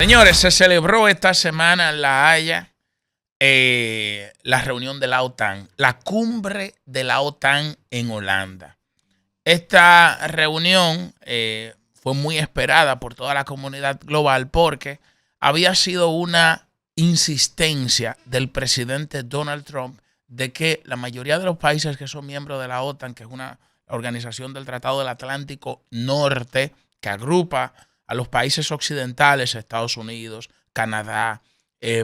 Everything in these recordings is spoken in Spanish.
Señores, se celebró esta semana en La Haya la reunión de la OTAN, la cumbre de la OTAN en Holanda. Esta reunión fue muy esperada por toda la comunidad global porque había sido una insistencia del presidente Donald Trump de que la mayoría de los países que son miembros de la OTAN, que es una organización del Tratado del Atlántico Norte, que agrupa a los países occidentales, Estados Unidos, Canadá,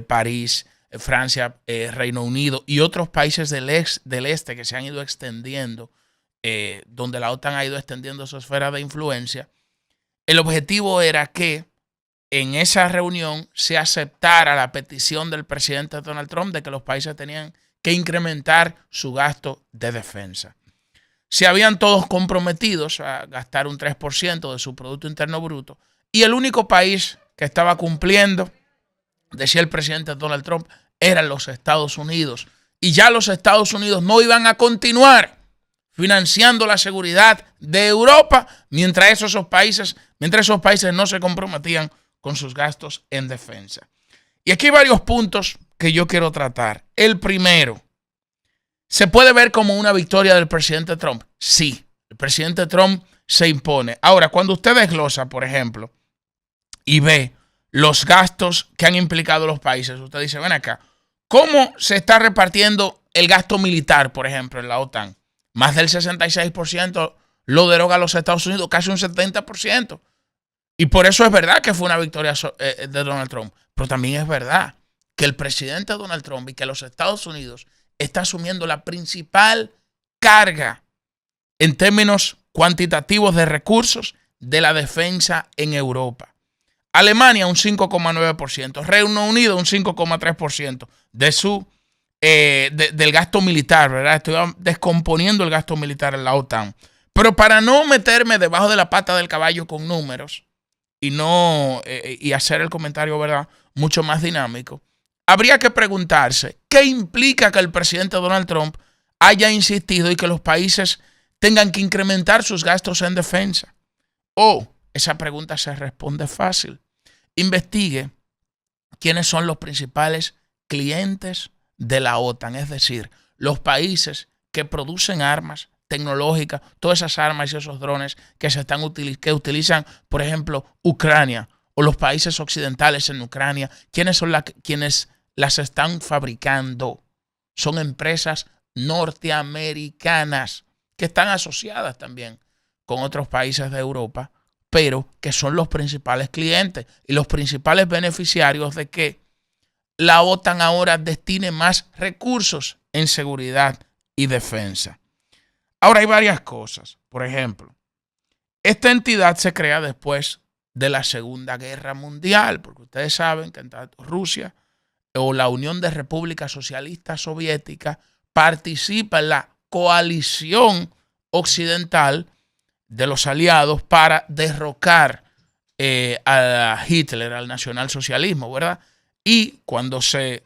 París, Francia, Reino Unido y otros países del este que se han ido extendiendo, donde la OTAN ha ido extendiendo su esfera de influencia. El objetivo era que en esa reunión se aceptara la petición del presidente Donald Trump de que los países tenían que incrementar su gasto de defensa. Se habían todos comprometidos a gastar un 3% de su Producto Interno Bruto y el único país que estaba cumpliendo, decía el presidente Donald Trump, eran los Estados Unidos. Y ya los Estados Unidos no iban a continuar financiando la seguridad de Europa mientras esos países no se comprometían con sus gastos en defensa. Y aquí hay varios puntos que yo quiero tratar. El primero, ¿se puede ver como una victoria del presidente Trump? Sí, el presidente Trump se impone. Ahora, cuando usted desglosa, por ejemplo, y ve los gastos que han implicado los países, usted dice, ven acá, ¿cómo se está repartiendo el gasto militar, por ejemplo, en la OTAN? Más del 66% lo deroga los Estados Unidos, casi un 70%. Y por eso es verdad que fue una victoria de Donald Trump. Pero también es verdad que el presidente Donald Trump y que los Estados Unidos está asumiendo la principal carga en términos cuantitativos de recursos de la defensa en Europa. Alemania un 5,9%, Reino Unido un 5,3% de del gasto militar, ¿verdad? Estoy descomponiendo el gasto militar en la OTAN. Pero para no meterme debajo de la pata del caballo con números y hacer el comentario, ¿verdad?, mucho más dinámico, habría que preguntarse qué implica que el presidente Donald Trump haya insistido y que los países tengan que incrementar sus gastos en defensa. Esa pregunta se responde fácil. Investigue quiénes son los principales clientes de la OTAN, es decir, los países que producen armas tecnológicas, todas esas armas y esos drones que utilizan, por ejemplo, Ucrania o los países occidentales en Ucrania. ¿Quiénes son quienes las están fabricando? Son empresas norteamericanas que están asociadas también con otros países de Europa, pero que son los principales clientes y los principales beneficiarios de que la OTAN ahora destine más recursos en seguridad y defensa. Ahora hay varias cosas. Por ejemplo, esta entidad se crea después de la Segunda Guerra Mundial, porque ustedes saben que tanto Rusia o la Unión de Repúblicas Socialistas Soviéticas participa en la coalición occidental de los aliados para derrocar a Hitler, al nacionalsocialismo, ¿verdad? Y cuando se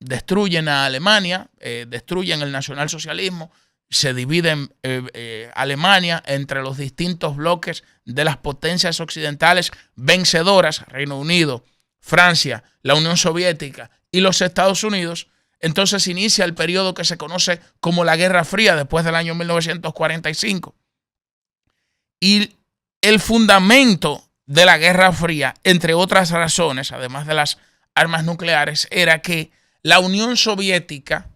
destruyen a Alemania, destruyen el nacionalsocialismo, se dividen Alemania entre los distintos bloques de las potencias occidentales vencedoras, Reino Unido, Francia, la Unión Soviética y los Estados Unidos. Entonces inicia el periodo que se conoce como la Guerra Fría después del año 1945. Y el fundamento de la Guerra Fría, entre otras razones, además de las armas nucleares, era que la Unión Soviética,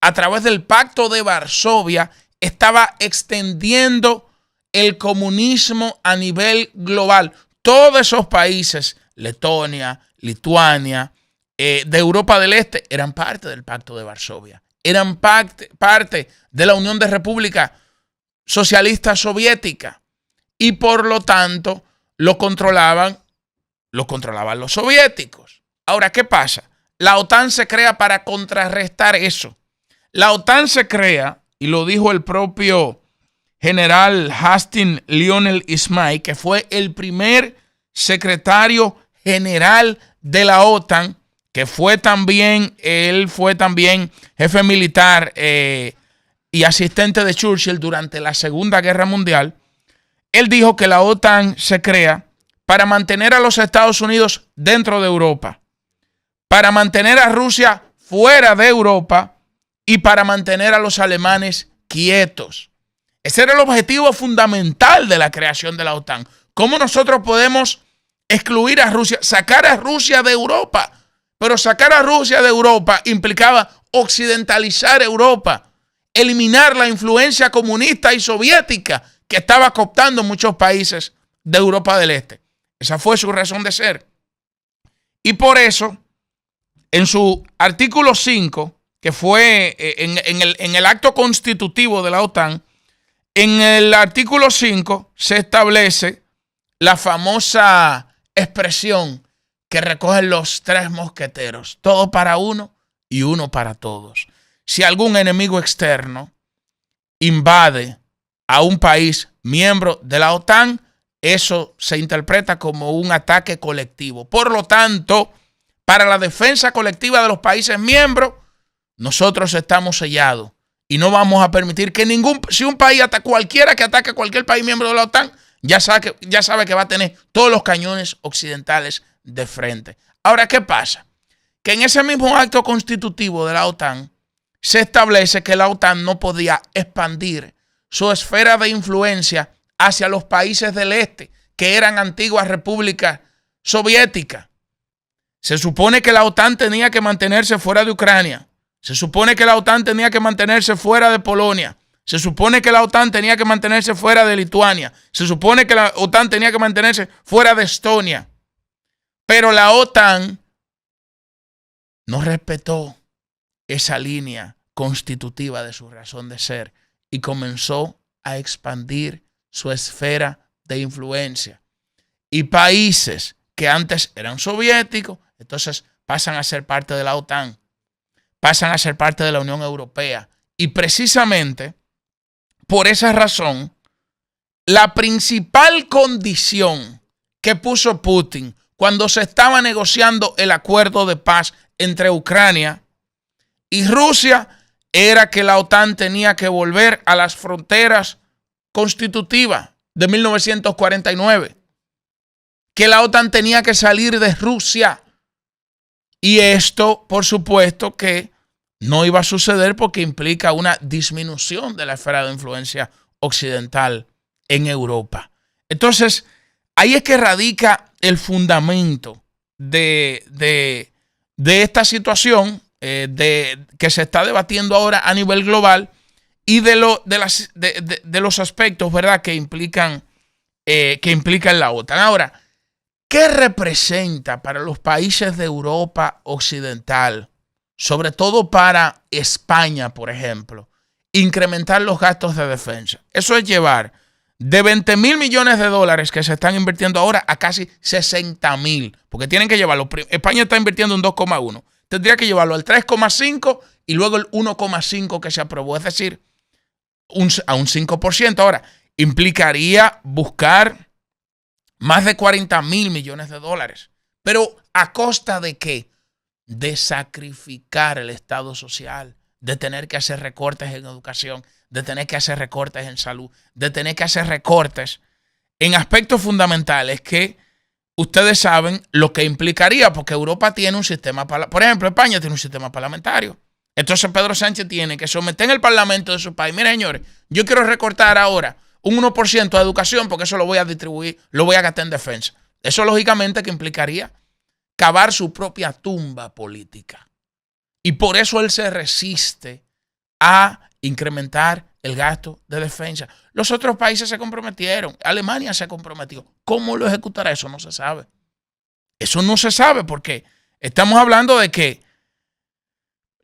a través del Pacto de Varsovia, estaba extendiendo el comunismo a nivel global. Todos esos países, Letonia, Lituania, de Europa del Este, eran parte del Pacto de Varsovia. Eran parte de la Unión de República Socialista Soviética. Y por lo tanto, lo controlaban los soviéticos. Ahora, ¿qué pasa? La OTAN se crea para contrarrestar eso. La OTAN se crea, y lo dijo el propio general Hastings Lionel Ismay, que fue el primer secretario general de la OTAN, que él fue también jefe militar y asistente de Churchill durante la Segunda Guerra Mundial. Él dijo que la OTAN se crea para mantener a los Estados Unidos dentro de Europa, para mantener a Rusia fuera de Europa y para mantener a los alemanes quietos. Ese era el objetivo fundamental de la creación de la OTAN. ¿Cómo nosotros podemos excluir a Rusia, sacar a Rusia de Europa? Pero sacar a Rusia de Europa implicaba occidentalizar Europa, eliminar la influencia comunista y soviética que estaba cooptando muchos países de Europa del Este. Esa fue su razón de ser. Y por eso, en su artículo 5, que fue en el acto constitutivo de la OTAN, en el artículo 5 se establece la famosa expresión que recogen los tres mosqueteros: todo para uno y uno para todos. Si algún enemigo externo invade a un país miembro de la OTAN, eso se interpreta como un ataque colectivo. Por lo tanto, para la defensa colectiva de los países miembros, nosotros estamos sellados y no vamos a permitir que si un país, cualquiera que ataque a cualquier país miembro de la OTAN, ya sabe que va a tener todos los cañones occidentales de frente. Ahora, ¿qué pasa? Que en ese mismo acto constitutivo de la OTAN se establece que la OTAN no podía expandir su esfera de influencia hacia los países del este, que eran antiguas repúblicas soviéticas. Se supone que la OTAN tenía que mantenerse fuera de Ucrania. Se supone que la OTAN tenía que mantenerse fuera de Polonia. Se supone que la OTAN tenía que mantenerse fuera de Lituania. Se supone que la OTAN tenía que mantenerse fuera de Estonia. Pero la OTAN no respetó esa línea constitutiva de su razón de ser y comenzó a expandir su esfera de influencia. Y países que antes eran soviéticos, entonces pasan a ser parte de la OTAN, pasan a ser parte de la Unión Europea. Y precisamente por esa razón, la principal condición que puso Putin cuando se estaba negociando el acuerdo de paz entre Ucrania y Rusia era que la OTAN tenía que volver a las fronteras constitutivas de 1949, que la OTAN tenía que salir de Rusia. Y esto, por supuesto, que no iba a suceder porque implica una disminución de la esfera de influencia occidental en Europa. Entonces, ahí es que radica el fundamento de esta situación que se está debatiendo ahora a nivel global y de los aspectos, ¿verdad?, que implican la OTAN. Ahora, ¿qué representa para los países de Europa occidental, sobre todo para España, por ejemplo, incrementar los gastos de defensa? Eso es llevar de 20 mil millones de dólares que se están invirtiendo ahora a casi 60 mil, porque tienen que llevarlo. España está invirtiendo en 2,1. Tendría que llevarlo al 3,5 y luego el 1,5 que se aprobó, es decir, a un 5%. Ahora, implicaría buscar más de 40 mil millones de dólares. ¿Pero a costa de qué? De sacrificar el Estado social, de tener que hacer recortes en educación, de tener que hacer recortes en salud, de tener que hacer recortes en aspectos fundamentales que ustedes saben lo que implicaría, porque Europa tiene un sistema, por ejemplo, España tiene un sistema parlamentario. Entonces Pedro Sánchez tiene que someter en el parlamento de su país: miren, señores, yo quiero recortar ahora un 1% de educación porque eso lo voy a distribuir, lo voy a gastar en defensa. Eso lógicamente que implicaría cavar su propia tumba política. Y por eso él se resiste a incrementar el gasto de defensa. Los otros países se comprometieron. Alemania se comprometió. ¿Cómo lo ejecutará? Eso no se sabe. Eso no se sabe porque estamos hablando de que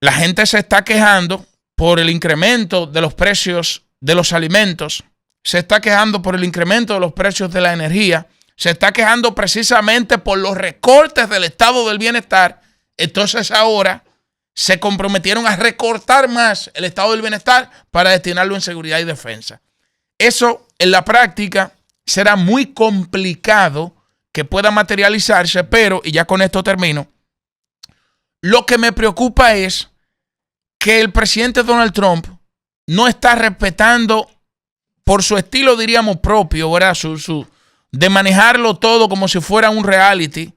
la gente se está quejando por el incremento de los precios de los alimentos, se está quejando por el incremento de los precios de la energía, se está quejando precisamente por los recortes del estado del bienestar. Entonces ahora se comprometieron a recortar más el estado del bienestar para destinarlo en seguridad y defensa. Eso en la práctica será muy complicado que pueda materializarse, pero, y ya con esto termino, lo que me preocupa es que el presidente Donald Trump no está respetando, por su estilo, diríamos, propio, ¿verdad?, de manejarlo todo como si fuera un reality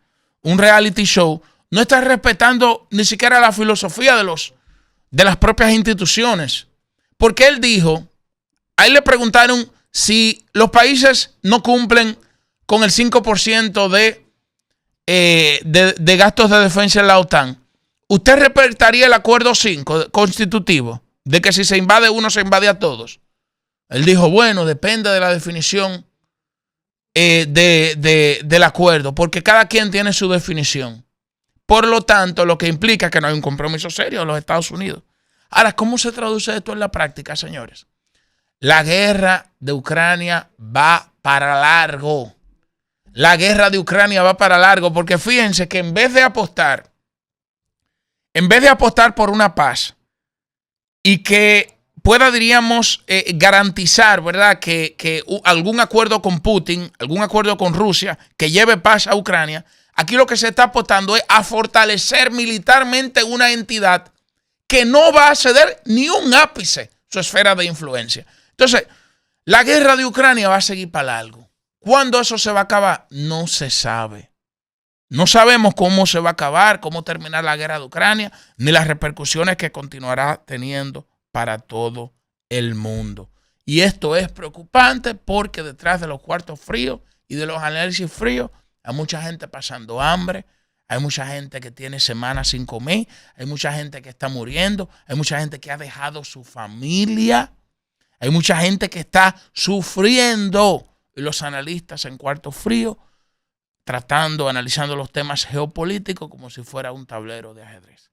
show, no está respetando ni siquiera la filosofía de las propias instituciones. Porque él dijo, a él le preguntaron si los países no cumplen con el 5% de gastos de defensa en la OTAN, ¿usted respetaría el acuerdo 5 constitutivo de que si se invade uno, se invade a todos? Él dijo, bueno, depende de la definición del acuerdo, porque cada quien tiene su definición. Por lo tanto, lo que implica que no hay un compromiso serio de los Estados Unidos. Ahora, ¿cómo se traduce esto en la práctica, señores? La guerra de Ucrania va para largo. La guerra de Ucrania va para largo, porque fíjense que en vez de apostar por una paz y que pueda, diríamos, garantizar, ¿verdad?, que algún acuerdo con Putin, algún acuerdo con Rusia que lleve paz a Ucrania, aquí lo que se está apostando es a fortalecer militarmente una entidad que no va a ceder ni un ápice su esfera de influencia. Entonces, la guerra de Ucrania va a seguir para largo. ¿Cuándo eso se va a acabar? No se sabe. No sabemos cómo se va a acabar, cómo terminar la guerra de Ucrania, ni las repercusiones que continuará teniendo para todo el mundo. Y esto es preocupante porque detrás de los cuartos fríos y de los análisis fríos hay mucha gente pasando hambre, hay mucha gente que tiene semanas sin comer, hay mucha gente que está muriendo, hay mucha gente que ha dejado su familia, hay mucha gente que está sufriendo. Y los analistas en cuarto frío analizando los temas geopolíticos como si fuera un tablero de ajedrez.